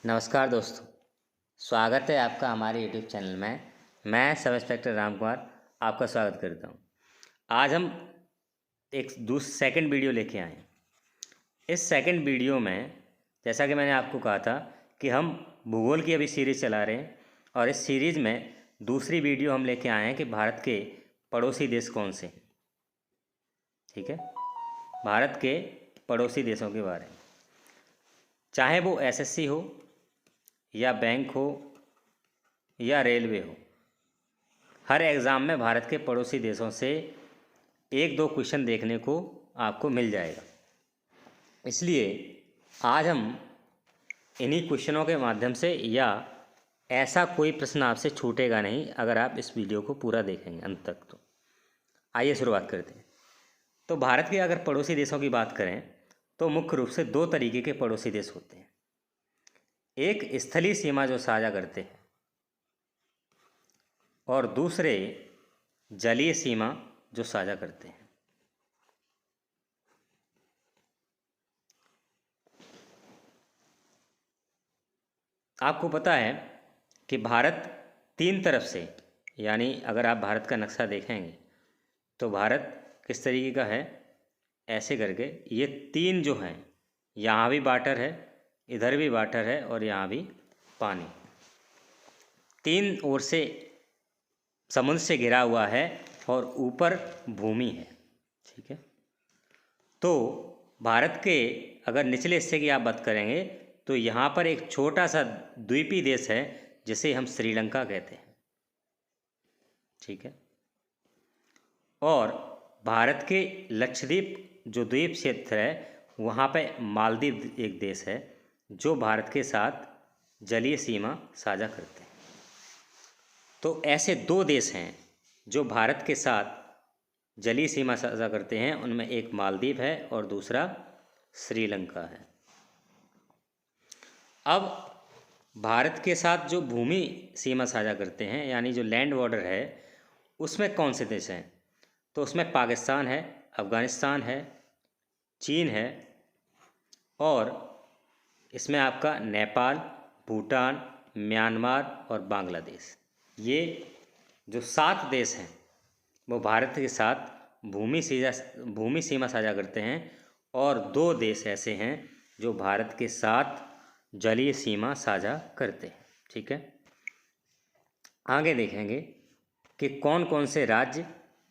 नमस्कार दोस्तों, स्वागत है आपका हमारे यूट्यूब चैनल में। मैं सब इंस्पेक्टर राम कुमार आपका स्वागत करता हूं। आज हम एक सेकंड वीडियो लेके आए हैं। इस सेकंड वीडियो में जैसा कि मैंने आपको कहा था कि हम भूगोल की अभी सीरीज़ चला रहे हैं और इस सीरीज़ में दूसरी वीडियो हम लेके आए हैं कि भारत के पड़ोसी देश कौन से हैं। ठीक है, भारत के पड़ोसी देशों के बारे में, चाहे वो एसएससी हो या बैंक हो या रेलवे हो, हर एग्ज़ाम में भारत के पड़ोसी देशों से एक दो क्वेश्चन देखने को आपको मिल जाएगा। इसलिए आज हम इन्हीं क्वेश्चनों के माध्यम से, या ऐसा कोई प्रश्न आपसे छूटेगा नहीं अगर आप इस वीडियो को पूरा देखेंगे अंत तक। तो आइए शुरुआत करते हैं। तो भारत के अगर पड़ोसी देशों की बात करें तो मुख्य रूप से दो तरीके के पड़ोसी देश होते हैं। एक स्थलीय सीमा जो साझा करते हैं और दूसरे जलीय सीमा जो साझा करते हैं। आपको पता है कि भारत तीन तरफ से, यानी अगर आप भारत का नक्शा देखेंगे तो भारत किस तरीके का है, ऐसे करके ये तीन जो हैं, यहाँ भी वाटर है, इधर भी वाटर है और यहाँ भी पानी, तीन ओर से समुद्र से घिरा हुआ है और ऊपर भूमि है। ठीक है, तो भारत के अगर निचले हिस्से की आप बात करेंगे तो यहाँ पर एक छोटा सा द्वीपीय देश है जिसे हम श्रीलंका कहते हैं। ठीक है, और भारत के लक्षद्वीप जो द्वीप क्षेत्र है वहाँ पे मालदीव एक देश है जो भारत के साथ जलीय सीमा साझा करते हैं। तो ऐसे दो देश हैं जो भारत के साथ जलीय सीमा साझा करते हैं, उनमें एक मालदीव है और दूसरा श्रीलंका है। अब भारत के साथ जो भूमि सीमा साझा करते हैं, यानी जो लैंड बॉर्डर है, उसमें कौन से देश हैं? तो उसमें पाकिस्तान है, अफ़गानिस्तान है, चीन है और इसमें आपका नेपाल, भूटान, म्यांमार और बांग्लादेश। ये जो 7 देश हैं वो भारत के साथ भूमि सीमा साझा करते हैं और दो देश ऐसे हैं जो भारत के साथ जलीय सीमा साझा करते हैं। ठीक है, आगे देखेंगे कि कौन कौन से राज्य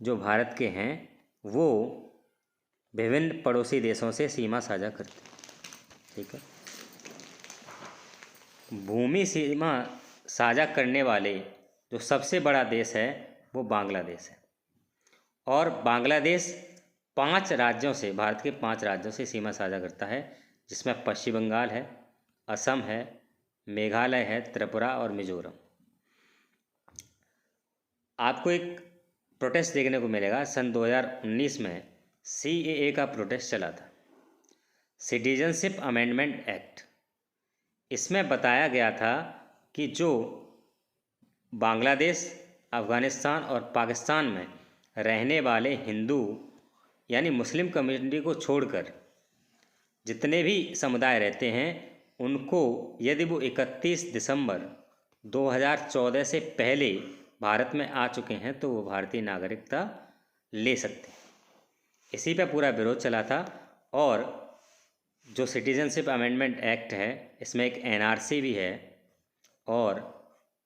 जो भारत के हैं वो विभिन्न पड़ोसी देशों से सीमा साझा करते हैं। ठीक है, भूमि सीमा साझा करने वाले जो सबसे बड़ा देश है वो बांग्लादेश है और बांग्लादेश 5 राज्यों से, भारत के 5 राज्यों से सीमा साझा करता है, जिसमें पश्चिम बंगाल है, असम है, मेघालय है, त्रिपुरा और मिजोरम। आपको एक प्रोटेस्ट देखने को मिलेगा। सन 2019 में CAA का प्रोटेस्ट चला था, सिटीजनशिप अमेंडमेंट एक्ट। इसमें बताया गया था कि जो बांग्लादेश, अफ़गानिस्तान और पाकिस्तान में रहने वाले हिंदू यानी मुस्लिम कम्युनिटी को छोड़कर जितने भी समुदाय रहते हैं, उनको यदि वो 31 दिसंबर 2014 से पहले भारत में आ चुके हैं तो वो भारतीय नागरिकता ले सकते हैं। इसी पे पूरा विरोध चला था और जो सिटीजनशिप अमेंडमेंट एक्ट है इसमें एक NRC भी है और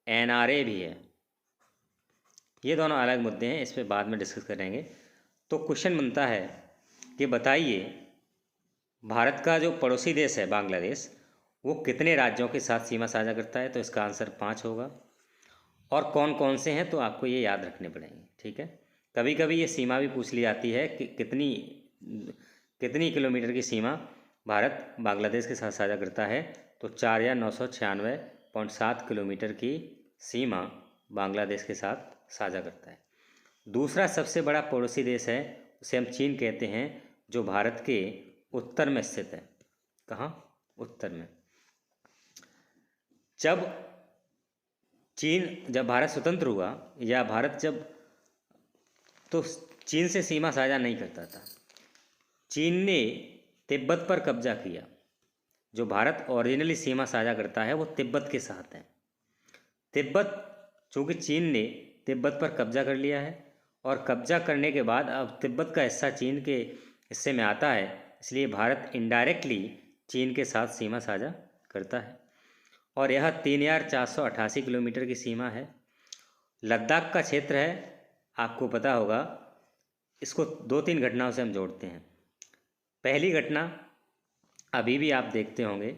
NRA भी है। ये दोनों अलग मुद्दे हैं, इस पर बाद में डिस्कस करेंगे। तो क्वेश्चन बनता है कि बताइए भारत का जो पड़ोसी देश है बांग्लादेश, वो कितने राज्यों के साथ सीमा साझा करता है? तो इसका आंसर 5 होगा। और कौन कौन से हैं तो आपको ये याद रखने पड़ेंगे। ठीक है, कभी कभी ये सीमा भी पूछ ली जाती है कि कितनी किलोमीटर की सीमा भारत बांग्लादेश के साथ साझा करता है। तो 4 या 996.7 किलोमीटर की सीमा बांग्लादेश के साथ साझा करता है। दूसरा सबसे बड़ा पड़ोसी देश है, उसे हम चीन कहते हैं, जो भारत के उत्तर में स्थित है। कहाँ? उत्तर में। जब भारत स्वतंत्र हुआ या भारत जब, तो चीन से सीमा साझा नहीं करता था। चीन ने तिब्बत पर कब्जा किया जो भारत ओरिजिनली सीमा साझा करता है वो तिब्बत के साथ है। तिब्बत, चूँकि चीन ने तिब्बत पर कब्जा कर लिया है और कब्जा करने के बाद अब तिब्बत का हिस्सा चीन के हिस्से में आता है, इसलिए भारत इनडायरेक्टली चीन के साथ सीमा साझा करता है। और यह 3,488 किलोमीटर की सीमा है। लद्दाख का क्षेत्र है, आपको पता होगा, इसको 2-3 घटनाओं से हम जोड़ते हैं। पहली घटना, अभी भी आप देखते होंगे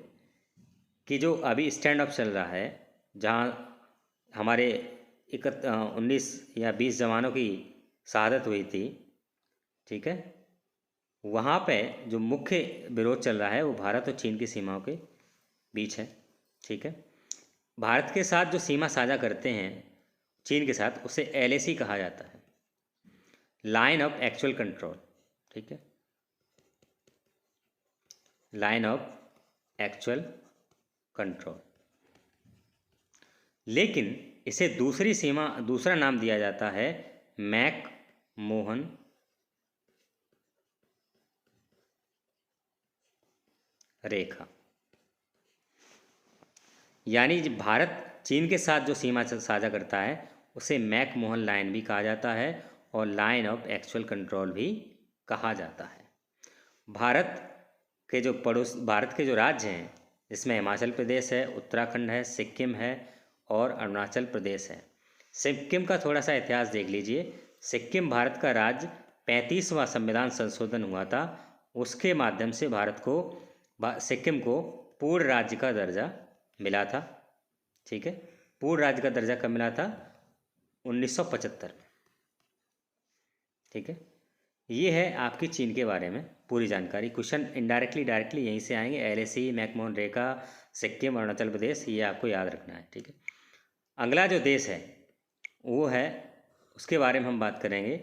कि जो अभी स्टैंड ऑफ चल रहा है, जहाँ हमारे 19 या 20 जवानों की शहादत हुई थी, ठीक है, वहाँ पे जो मुख्य विरोध चल रहा है वो भारत और चीन की सीमाओं के बीच है। ठीक है, भारत के साथ जो सीमा साझा करते हैं चीन के साथ, उसे LAC कहा जाता है, लाइन ऑफ एक्चुअल कंट्रोल। ठीक है, लाइन ऑफ एक्चुअल कंट्रोल। लेकिन इसे दूसरा नाम दिया जाता है मैक मोहन रेखा। यानी भारत चीन के साथ जो सीमा साझा करता है उसे मैक मोहन लाइन भी कहा जाता है और लाइन ऑफ एक्चुअल कंट्रोल भी कहा जाता है। भारत के जो राज्य हैं, इसमें हिमाचल प्रदेश है, उत्तराखंड है, सिक्किम है और अरुणाचल प्रदेश है। सिक्किम का थोड़ा सा इतिहास देख लीजिए। सिक्किम भारत का राज्य 35वां संविधान संशोधन हुआ था, उसके माध्यम से सिक्किम को पूर्ण राज्य का दर्जा मिला था। ठीक है, पूर्ण राज्य का दर्जा कब मिला था? 1975 में। ठीक है, ये है आपकी चीन के बारे में पूरी जानकारी। क्वेश्चन इनडायरेक्टली डायरेक्टली यहीं से आएंगे। LAC, मैकमोहन रेखा, सिक्किम, अरुणाचल प्रदेश, ये आपको याद रखना है। ठीक है, अगला जो देश है वो है, उसके बारे में हम बात करेंगे।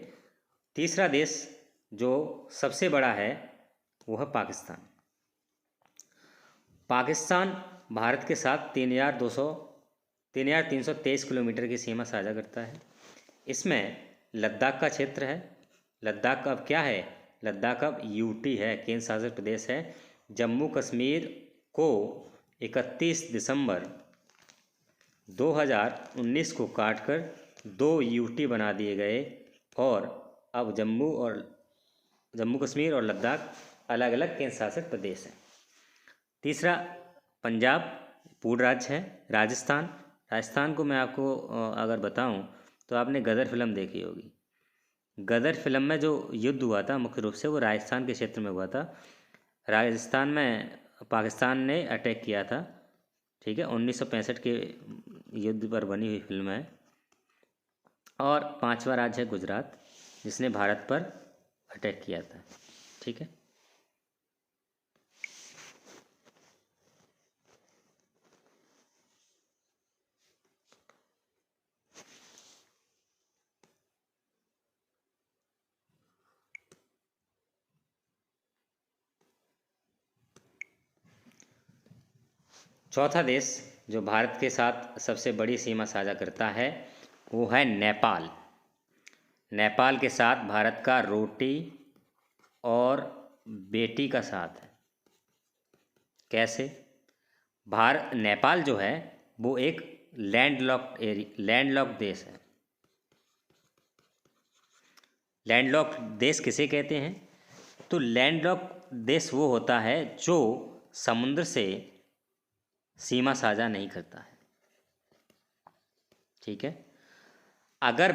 तीसरा देश जो सबसे बड़ा है वो है पाकिस्तान। पाकिस्तान भारत के साथ 3,323 किलोमीटर की सीमा साझा करता है। इसमें लद्दाख का क्षेत्र है। लद्दाख अब क्या है? लद्दाख अब UT है, केंद्र शासित प्रदेश है। जम्मू कश्मीर को 31 दिसंबर 2019 को काटकर 2 UT बना दिए गए और अब जम्मू कश्मीर और लद्दाख अलग अलग केंद्र शासित प्रदेश हैं। तीसरा, पंजाब पूर्ण राज्य है। राजस्थान को मैं आपको अगर बताऊं तो आपने गदर फिल्म देखी होगी। गदर फिल्म में जो युद्ध हुआ था मुख्य रूप से वो राजस्थान के क्षेत्र में हुआ था। राजस्थान में पाकिस्तान ने अटैक किया था। ठीक है, 1965 के युद्ध पर बनी हुई फिल्म है। और 5वां राज्य है गुजरात, जिसने भारत पर अटैक किया था। ठीक है, चौथा देश जो भारत के साथ सबसे बड़ी सीमा साझा करता है वो है नेपाल। नेपाल के साथ भारत का रोटी और बेटी का साथ है। कैसे? नेपाल जो है वो एक लैंडलॉक्ड देश है। लैंडलॉक्ड देश किसे कहते हैं? तो लैंडलॉक्ड देश वो होता है जो समुद्र से सीमा साझा नहीं करता है। ठीक है, अगर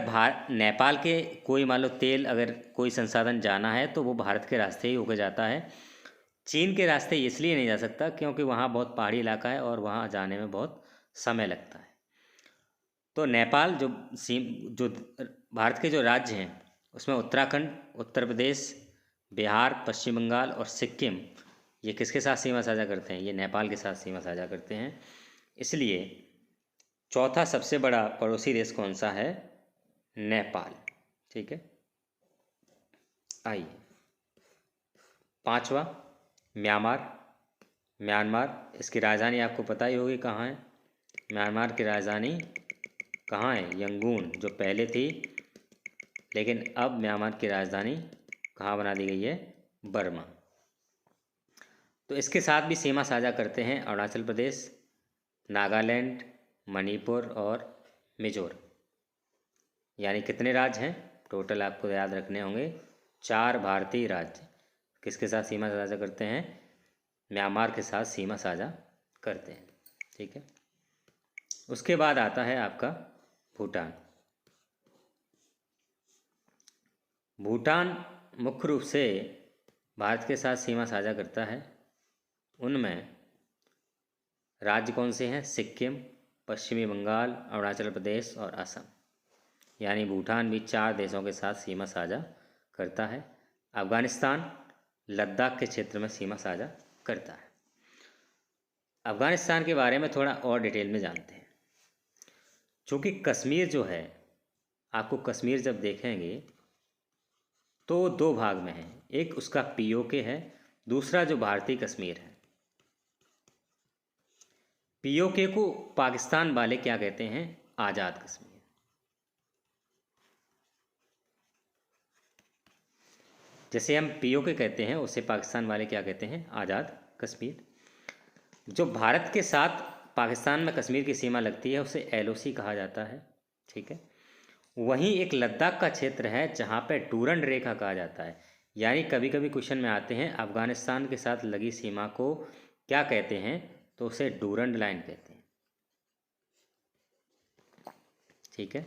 नेपाल के कोई मान लो तेल, अगर कोई संसाधन जाना है तो वो भारत के रास्ते ही होकर जाता है। चीन के रास्ते इसलिए नहीं जा सकता क्योंकि वहाँ बहुत पहाड़ी इलाका है और वहाँ जाने में बहुत समय लगता है। तो नेपाल जो भारत के जो राज्य हैं उसमें उत्तराखंड, उत्तर प्रदेश, बिहार, पश्चिम बंगाल और सिक्किम, ये किसके साथ सीमा साझा करते हैं? ये नेपाल के साथ सीमा साझा करते हैं। इसलिए चौथा सबसे बड़ा पड़ोसी देश कौन सा है? नेपाल। ठीक है, आइए 5वां, म्यांमार। इसकी राजधानी आपको पता ही होगी कहाँ है। म्यांमार की राजधानी कहाँ है? यंगून, जो पहले थी, लेकिन अब म्यांमार की राजधानी कहाँ बना दी गई है? बर्मा। तो इसके साथ भी सीमा साझा करते हैं अरुणाचल प्रदेश, नागालैंड, मणिपुर और मिजोरम। यानी कितने राज्य हैं टोटल आपको याद रखने होंगे? 4 भारतीय राज्य किसके साथ सीमा साझा करते हैं? म्यांमार के साथ सीमा साझा करते हैं। ठीक है। उसके बाद आता है आपका भूटान। भूटान मुख्य रूप से भारत के साथ सीमा साझा करता है। उनमें राज्य कौन से हैं? सिक्किम, पश्चिमी बंगाल, अरुणाचल प्रदेश और असम। यानी भूटान भी 4 देशों के साथ सीमा साझा करता है। अफगानिस्तान लद्दाख के क्षेत्र में सीमा साझा करता है। अफगानिस्तान के बारे में थोड़ा और डिटेल में जानते हैं। चूँकि कश्मीर जो है, आपको कश्मीर जब देखेंगे तो 2 भाग में है। एक उसका पीओके है, दूसरा जो भारतीय कश्मीर है। पीओके को पाकिस्तान वाले क्या कहते हैं? आज़ाद कश्मीर। जैसे हम पीओके कहते हैं, उसे पाकिस्तान वाले क्या कहते हैं? आज़ाद कश्मीर। जो भारत के साथ पाकिस्तान में कश्मीर की सीमा लगती है उसे एलओसी कहा जाता है। ठीक है। वहीं एक लद्दाख का क्षेत्र है जहाँ पे डूरंड रेखा कहा जाता है। यानी कभी कभी क्वेश्चन में आते हैं अफगानिस्तान के साथ लगी सीमा को क्या कहते हैं? तो उसे डूरंड लाइन कहते हैं। ठीक है।